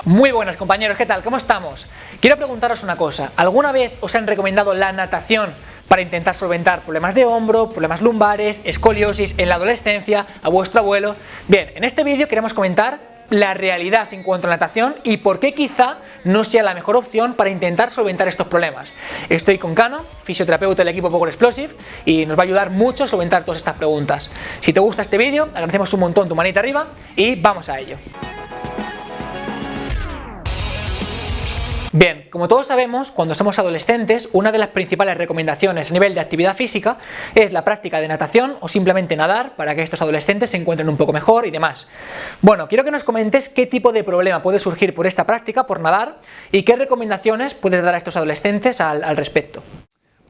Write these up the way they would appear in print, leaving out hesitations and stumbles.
Muy buenas compañeros, ¿qué tal? ¿Cómo estamos? Quiero preguntaros una cosa, ¿alguna vez os han recomendado la natación para intentar solventar problemas de hombro, problemas lumbares, escoliosis en la adolescencia, a vuestro abuelo? Bien, en este vídeo queremos comentar la realidad en cuanto a la natación y por qué quizá no sea la mejor opción para intentar solventar estos problemas. Estoy con Cano, fisioterapeuta del equipo Power Explosive, y nos va a ayudar mucho a solventar todas estas preguntas. Si te gusta este vídeo, agradecemos un montón tu manita arriba y vamos a ello. Bien, como todos sabemos, cuando somos adolescentes, una de las principales recomendaciones a nivel de actividad física es la práctica de natación o simplemente nadar para que estos adolescentes se encuentren un poco mejor y demás. Bueno, quiero que nos comentes qué tipo de problema puede surgir por esta práctica, por nadar, y qué recomendaciones puedes dar a estos adolescentes al respecto.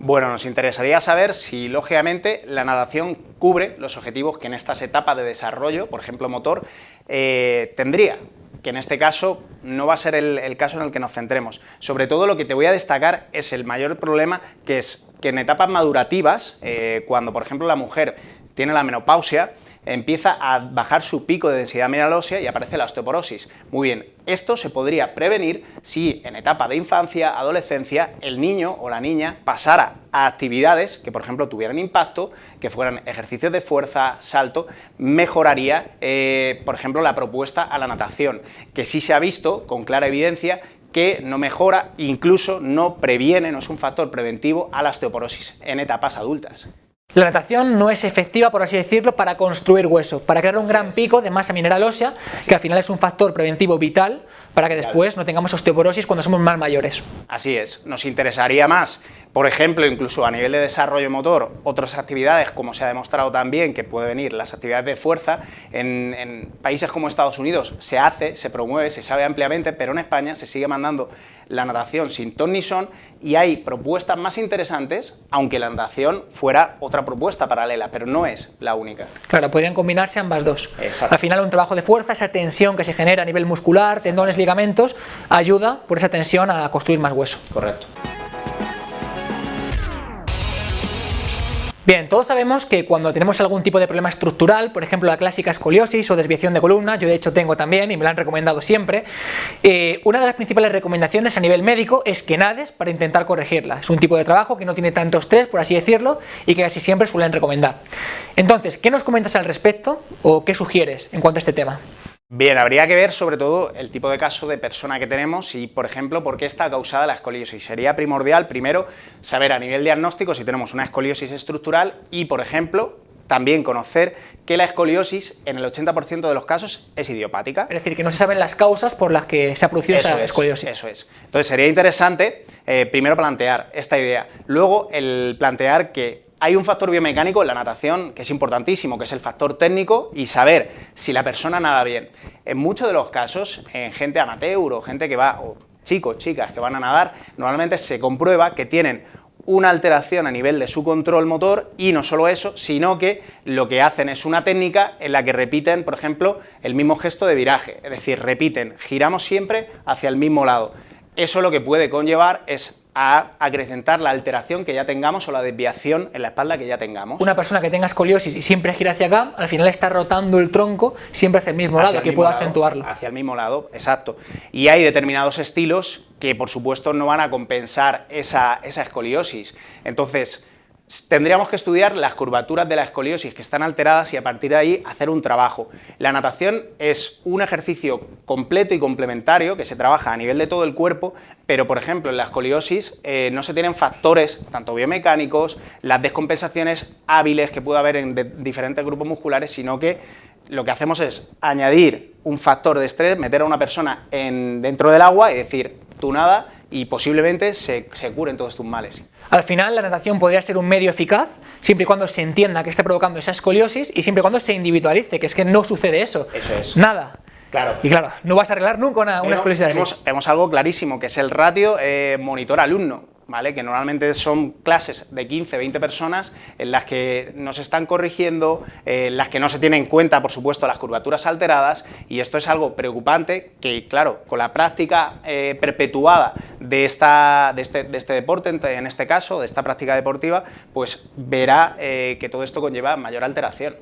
Bueno, nos interesaría saber si, lógicamente, la natación cubre los objetivos que en estas etapas de desarrollo, por ejemplo motor, tendría. Que en este caso no va a ser el caso en el que nos centremos. Sobre todo lo que te voy a destacar es el mayor problema, que es que en etapas madurativas, cuando por ejemplo la mujer tiene la menopausia, empieza a bajar su pico de densidad mineral ósea y aparece la osteoporosis. Muy bien, esto se podría prevenir si en etapa de infancia, adolescencia, el niño o la niña pasara a actividades que por ejemplo tuvieran impacto, que fueran ejercicios de fuerza, salto, mejoraría por ejemplo la propuesta a la natación, que sí se ha visto con clara evidencia que no mejora, incluso no previene, no es un factor preventivo a la osteoporosis en etapas adultas. La natación no es efectiva, por así decirlo, para construir hueso, para crear un gran pico de masa mineral ósea, que al final es un factor preventivo vital para que después no tengamos osteoporosis cuando somos más mayores. Así es, nos interesaría más, por ejemplo, incluso a nivel de desarrollo motor, otras actividades, como se ha demostrado también que puede venir las actividades de fuerza. En países como Estados Unidos se promueve, se sabe ampliamente, pero en España se sigue mandando la natación sin ton ni son, y hay propuestas más interesantes, aunque la natación fuera otra propuesta paralela, pero no es la única. Claro, podrían combinarse ambas dos. Exacto. Al final un trabajo de fuerza, esa tensión que se genera a nivel muscular, tendones, ligamentos, ayuda por esa tensión a construir más hueso. Correcto. Bien, todos sabemos que cuando tenemos algún tipo de problema estructural, por ejemplo la clásica escoliosis o desviación de columna, yo de hecho tengo también y me la han recomendado siempre, una de las principales recomendaciones a nivel médico es que nades para intentar corregirla. Es un tipo de trabajo que no tiene tanto estrés, por así decirlo, y que casi siempre suelen recomendar. Entonces, ¿qué nos comentas al respecto o qué sugieres en cuanto a este tema? Bien, habría que ver sobre todo el tipo de caso de persona que tenemos y, por ejemplo, por qué está causada la escoliosis. Sería primordial, primero, saber a nivel diagnóstico si tenemos una escoliosis estructural y, por ejemplo, también conocer que la escoliosis en el 80% de los casos es idiopática. Es decir, que no se saben las causas por las que se ha producido esa escoliosis. Eso es. Entonces sería interesante primero plantear esta idea, luego el plantear que hay un factor biomecánico en la natación que es importantísimo, que es el factor técnico, y saber si la persona nada bien. En muchos de los casos, en gente amateur o gente que va, o chicos, chicas que van a nadar, normalmente se comprueba que tienen una alteración a nivel de su control motor, y no solo eso, sino que lo que hacen es una técnica en la que repiten, por ejemplo, el mismo gesto de viraje, es decir, repiten, giramos siempre hacia el mismo lado. Eso lo que puede conllevar es a acrecentar la alteración que ya tengamos o la desviación en la espalda que ya tengamos. Una persona que tenga escoliosis y siempre gira hacia acá, al final está rotando el tronco siempre hacia el mismo lado, que puede acentuarlo. Hacia el mismo lado, exacto. Y hay determinados estilos que, por supuesto, no van a compensar esa escoliosis. Entonces, tendríamos que estudiar las curvaturas de la escoliosis que están alteradas y a partir de ahí hacer un trabajo. La natación es un ejercicio completo y complementario que se trabaja a nivel de todo el cuerpo, pero por ejemplo en la escoliosis no se tienen factores tanto biomecánicos, las descompensaciones hábiles que puede haber en diferentes grupos musculares, sino que lo que hacemos es añadir un factor de estrés, meter a una persona dentro del agua y decir, tú nada, y posiblemente se curen todos tus males. Al final la natación podría ser un medio eficaz siempre y cuando se entienda que está provocando esa escoliosis y siempre y cuando se individualice, que es que no sucede eso. Eso es. Nada. Claro. Y claro, no vas a arreglar nunca una escoliosis así. Vemos algo clarísimo, que es el ratio monitor-alumno, ¿vale? Que normalmente son clases de 15, 20 personas en las que nos están corrigiendo, en las que no se tienen en cuenta, por supuesto, las curvaturas alteradas, y esto es algo preocupante que, claro, con la práctica perpetuada de este deporte, en este caso, de esta práctica deportiva, pues verá que todo esto conlleva mayor alteración.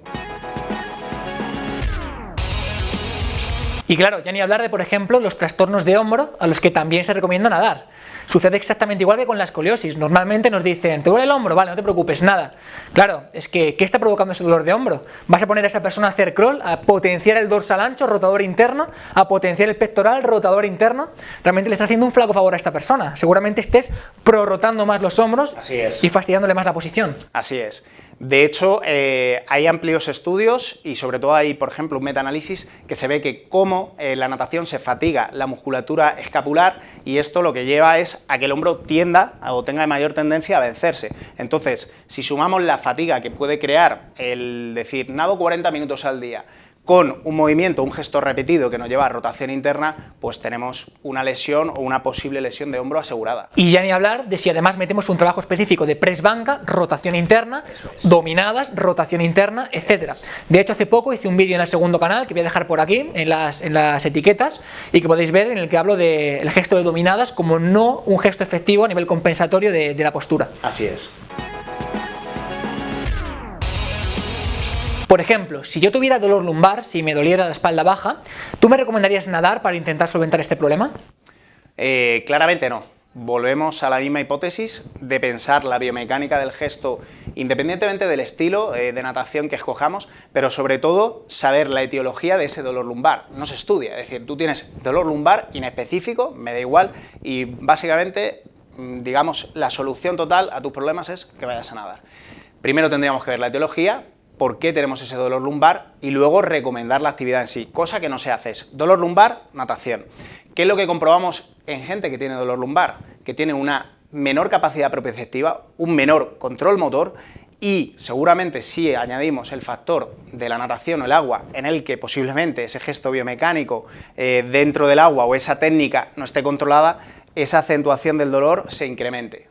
Y claro, ya ni hablar de, por ejemplo, los trastornos de hombro a los que también se recomienda nadar. Sucede exactamente igual que con la escoliosis. Normalmente nos dicen, ¿te duele el hombro? Vale, no te preocupes, nada. Claro, es que, ¿qué está provocando ese dolor de hombro? ¿Vas a poner a esa persona a hacer crawl, a potenciar el dorsal ancho, rotador interno, a potenciar el pectoral, rotador interno? Realmente le estás haciendo un flaco favor a esta persona. Seguramente estés prorrotando más los hombros. Así es. Y fastidiándole más la posición. Así es. De hecho, hay amplios estudios y sobre todo hay, por ejemplo, un metaanálisis que se ve que cómo la natación se fatiga la musculatura escapular y esto lo que lleva es a que el hombro tienda o tenga mayor tendencia a vencerse. Entonces, si sumamos la fatiga que puede crear el decir, nado 40 minutos al día, con un movimiento, un gesto repetido que nos lleva a rotación interna, pues tenemos una lesión o una posible lesión de hombro asegurada. Y ya ni hablar de si además metemos un trabajo específico de press banca, rotación interna, dominadas, rotación interna, etc. De hecho, hace poco hice un vídeo en el segundo canal, que voy a dejar por aquí, en las etiquetas, y que podéis ver en el que hablo del gesto de dominadas como no un gesto efectivo a nivel compensatorio de la postura. Así es. Por ejemplo, si yo tuviera dolor lumbar, si me doliera la espalda baja, ¿tú me recomendarías nadar para intentar solventar este problema? Claramente no. Volvemos a la misma hipótesis de pensar la biomecánica del gesto independientemente del estilo de natación que escojamos, pero sobre todo saber la etiología de ese dolor lumbar. No se estudia, es decir, tú tienes dolor lumbar inespecífico, me da igual, y básicamente, digamos, la solución total a tus problemas es que vayas a nadar. Primero tendríamos que ver la etiología, por qué tenemos ese dolor lumbar y luego recomendar la actividad en sí, cosa que no se hace, es dolor lumbar, natación. ¿Qué es lo que comprobamos en gente que tiene dolor lumbar? Que tiene una menor capacidad propioceptiva, un menor control motor y seguramente si añadimos el factor de la natación o el agua en el que posiblemente ese gesto biomecánico dentro del agua o esa técnica no esté controlada, esa acentuación del dolor se incremente.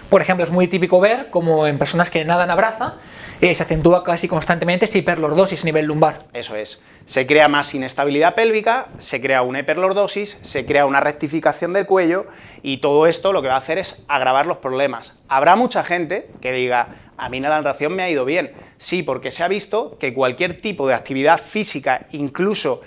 Por ejemplo, es muy típico ver como en personas que nadan a braza se acentúa casi constantemente esa hiperlordosis a nivel lumbar. Eso es. Se crea más inestabilidad pélvica, se crea una hiperlordosis, se crea una rectificación del cuello y todo esto lo que va a hacer es agravar los problemas. Habrá mucha gente que diga, a mí la natación me ha ido bien. Sí, porque se ha visto que cualquier tipo de actividad física, incluso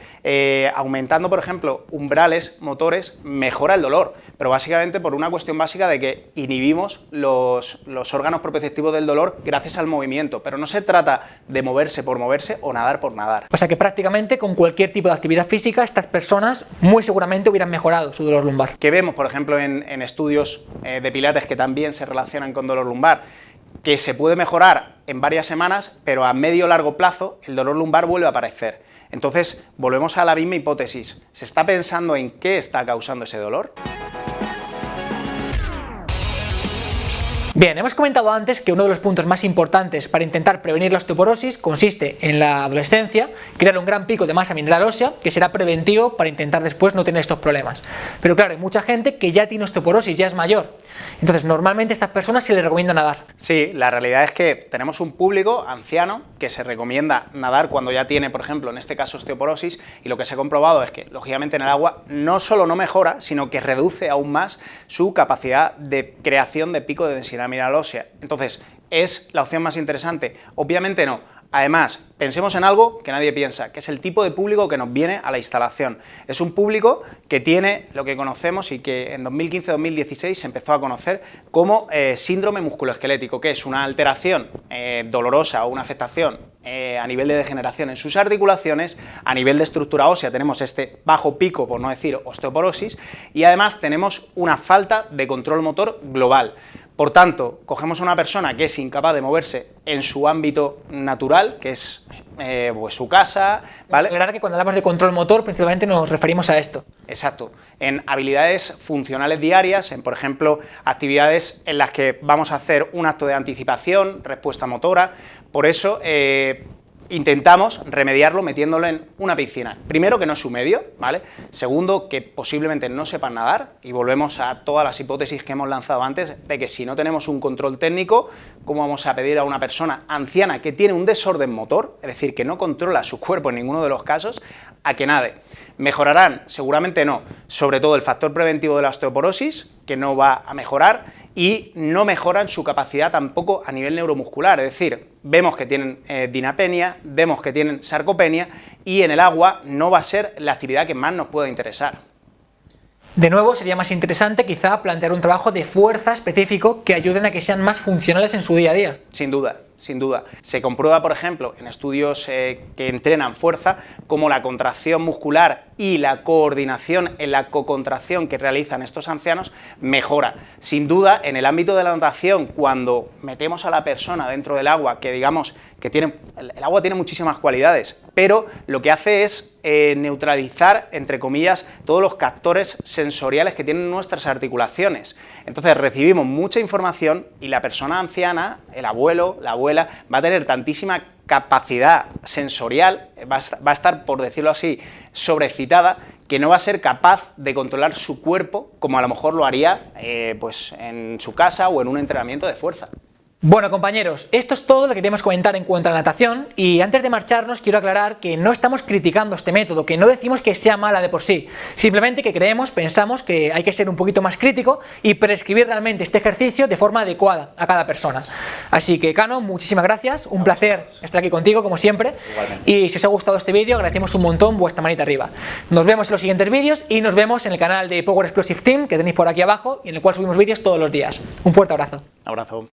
aumentando, por ejemplo, umbrales motores, mejora el dolor, pero básicamente por una cuestión básica de que inhibimos los órganos propioceptivos del dolor gracias al movimiento, pero no se trata de moverse por moverse o nadar por nadar. O sea que prácticamente con cualquier tipo de actividad física estas personas muy seguramente hubieran mejorado su dolor lumbar. Que vemos, por ejemplo, en estudios de pilates que también se relacionan con dolor lumbar, que se puede mejorar en varias semanas, pero a medio o largo plazo el dolor lumbar vuelve a aparecer. Entonces, volvemos a la misma hipótesis. ¿Se está pensando en qué está causando ese dolor? Bien, hemos comentado antes que uno de los puntos más importantes para intentar prevenir la osteoporosis consiste en la adolescencia, crear un gran pico de masa mineral ósea que será preventivo para intentar después no tener estos problemas. Pero claro, hay mucha gente que ya tiene osteoporosis, ya es mayor. Entonces, normalmente a estas personas se les recomienda nadar. Sí, la realidad es que tenemos un público anciano que se recomienda nadar cuando ya tiene, por ejemplo, en este caso osteoporosis, y lo que se ha comprobado es que, lógicamente, en el agua no solo no mejora, sino que reduce aún más su capacidad de creación de pico de densidad mineral ósea. Entonces, ¿es la opción más interesante? Obviamente no. Además, pensemos en algo que nadie piensa, que es el tipo de público que nos viene a la instalación. Es un público que tiene lo que conocemos y que en 2015-2016 se empezó a conocer como síndrome musculoesquelético, que es una alteración dolorosa o una afectación a nivel de degeneración en sus articulaciones, a nivel de estructura ósea tenemos este bajo pico, por no decir osteoporosis, y además tenemos una falta de control motor global. Por tanto, cogemos a una persona que es incapaz de moverse en su ámbito natural, que es pues su casa, ¿vale? Aclarar que cuando hablamos de control motor, principalmente nos referimos a esto. Exacto. En habilidades funcionales diarias, en, por ejemplo, actividades en las que vamos a hacer un acto de anticipación, respuesta motora. Por eso intentamos remediarlo metiéndolo en una piscina. Primero, que no es su medio, ¿vale? Segundo, que posiblemente no sepan nadar, y volvemos a todas las hipótesis que hemos lanzado antes, de que si no tenemos un control técnico, ¿cómo vamos a pedir a una persona anciana que tiene un desorden motor, es decir, que no controla su cuerpo en ninguno de los casos, a que nade? ¿Mejorarán? Seguramente no. Sobre todo el factor preventivo de la osteoporosis, que no va a mejorar y no mejoran su capacidad tampoco a nivel neuromuscular, es decir, vemos que tienen dinapenia, vemos que tienen sarcopenia y en el agua no va a ser la actividad que más nos pueda interesar. De nuevo, sería más interesante quizá plantear un trabajo de fuerza específico que ayuden a que sean más funcionales en su día a día. Sin duda, sin duda. Se comprueba, por ejemplo, en estudios que entrenan fuerza, como la contracción muscular y la coordinación en la cocontracción que realizan estos ancianos mejora. Sin duda, en el ámbito de la natación, cuando metemos a la persona dentro del agua, que digamos que el agua tiene muchísimas cualidades, pero lo que hace es neutralizar, entre comillas, todos los captores sensoriales que tienen nuestras articulaciones. Entonces recibimos mucha información y la persona anciana, el abuelo, la abuela, va a tener tantísima capacidad sensorial, va a estar, por decirlo así, sobreexcitada, que no va a ser capaz de controlar su cuerpo como a lo mejor lo haría pues en su casa o en un entrenamiento de fuerza. Bueno, compañeros, esto es todo lo que queríamos comentar en cuanto a la natación, y antes de marcharnos quiero aclarar que no estamos criticando este método, que no decimos que sea mala de por sí, simplemente que pensamos que hay que ser un poquito más crítico y prescribir realmente este ejercicio de forma adecuada a cada persona. Así que, Cano, muchísimas gracias, un placer estar aquí contigo como siempre. Igualmente. Y si os ha gustado este vídeo, agradecemos un montón vuestra manita arriba. Nos vemos en los siguientes vídeos y nos vemos en el canal de Power Explosive Team que tenéis por aquí abajo y en el cual subimos vídeos todos los días. Un fuerte abrazo. Abrazo.